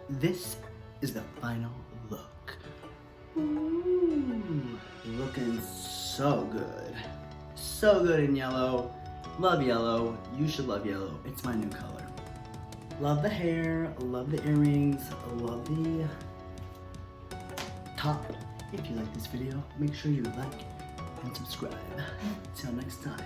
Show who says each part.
Speaker 1: this is the final look. Ooh, looking so good. So good in yellow. Love yellow. You should love yellow. It's my new color. Love the hair, love the earrings, love the top. If you like this video, make sure you like and subscribe. Till next time.